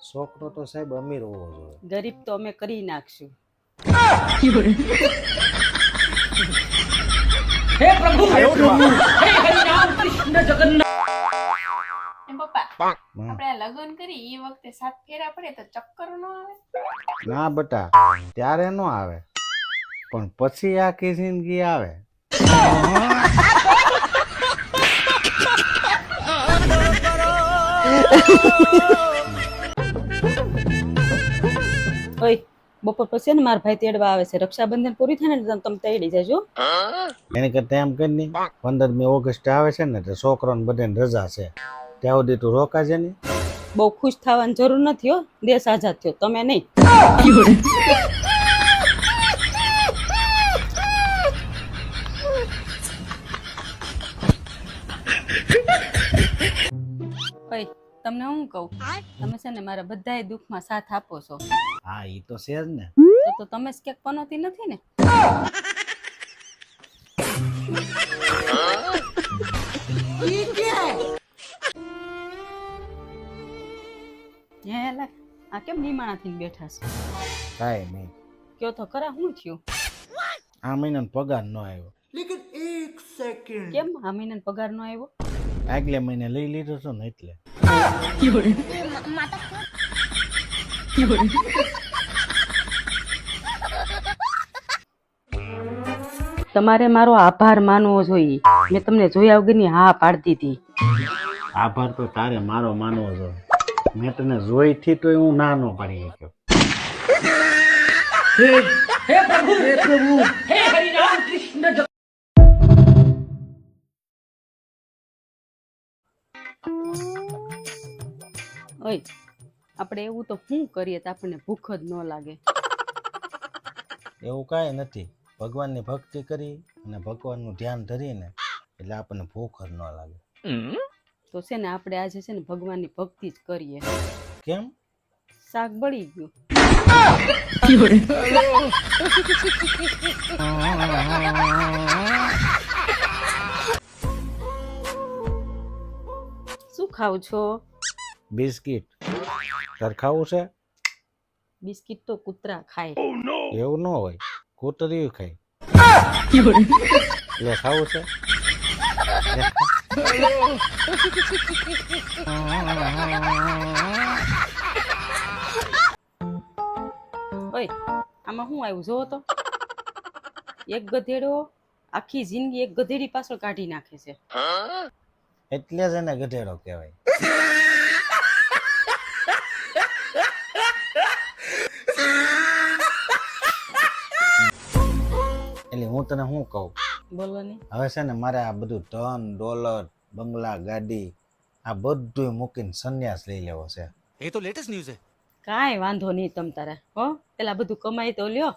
છોકરો તો સાહેબ અમીર હોવો જોઈએ. ગરીબ તો અમે કરી નાખશું. હે પ્રભુ હે પ્રભુ હે હરિ રામ કૃષ્ણ જગન્નાથ. પપ્પા આપણે લગ્ન કરી એ વખતે 7 ફેરા પડે તો ચક્કર ન આવે? ના બેટા, ત્યારે નો આવે, પણ પછી આખી જિંદગી આવે. ઓય, બપોર પછી ને મારા ભાઈ તેડવા આવે છે. રક્ષાબંધન પૂરી થાય ને તમે તેડી જજો. એને કરતા એમ કરી ની 15મી ઓગસ્ટ આવે છે ને તો છોકરાને બધાને રજા છે, ત્યાં સુધી તું રોકાજે નહીં. બહુ ખુશ થવાની જરૂર નથી હો, દેશ આઝાદ થયો, તમે નહીં. ઓય, તમને હું કહું, તમે છે ને મારા બધાય દુઃખમાં સાથ આપો છો. હા, ઈ તો છે જ ને. તો તમે જ ક્યાંક પનોતી નથી ને? હે લા, આ કેમ નિમાણાથી બેઠા છે? કાંઈ નહીં. કયો તો ખરા, શું થયું? આ મહિનાનો પગાર ન આવ્યો. કેમ આ મહિનાનો પગાર ન આવ્યો? આગલે મહિને લઈ લીધો છો ને એટલે. તમારે મારો આભાર માનવો જોઈએ. મેં તમને જોયા વગરની હા પાડી દીધી. આભાર તો તારે મારો માનવો જોઈએ. મેં તને જોઈ થી તો હું ના નો પાડી શક્યો. હે પ્રભુ હે હરિ રામ કૃષ્ણ જગન્નાથ. ઓય, આપણે એવું તો શું કરીએ તો આપણને ભૂખ જ ન લાગે? એવું કાંઈ નથી. ભગવાનની ભક્તિ કરી અને ભગવાનનું ધ્યાન ધરીને એટલે આપણને ભૂખ જ ન લાગે. તો છે ને આપણે આજે છે ને ભગવાનની ભક્તિ જ કરીએ. કેમ? શાક બળી ગયું. શું ખાવ છો? બિસ્કિટ. તાર ખાવું છે? બિસ્કિટ તો કૂતરા ખાય. એવું ન હોય, કૂતરીયું ખાય. એટલે ખાવું છે? ઓય, આમાં શું આવ્યું જોવો તો? એક ગધેડો આખી જિંદગી એક ગધેડી પાછળ કાઢી નાખે છે. એટલે જ એને ગધેડો કહેવાય. એટલે હું તને શું કહું, બોલો ને. હવે છે ને મારે આ બધું ધન દોલત બંગલા ગાડી આ બધું મૂકીને સંન્યાસ લઈ લેવો છે. એ તો લેટેસ્ટ ન્યૂઝ है. કાંઈ વાંધો નહીં તમ તારે, હો પેલા બધું કમાઈ તો લ્યો.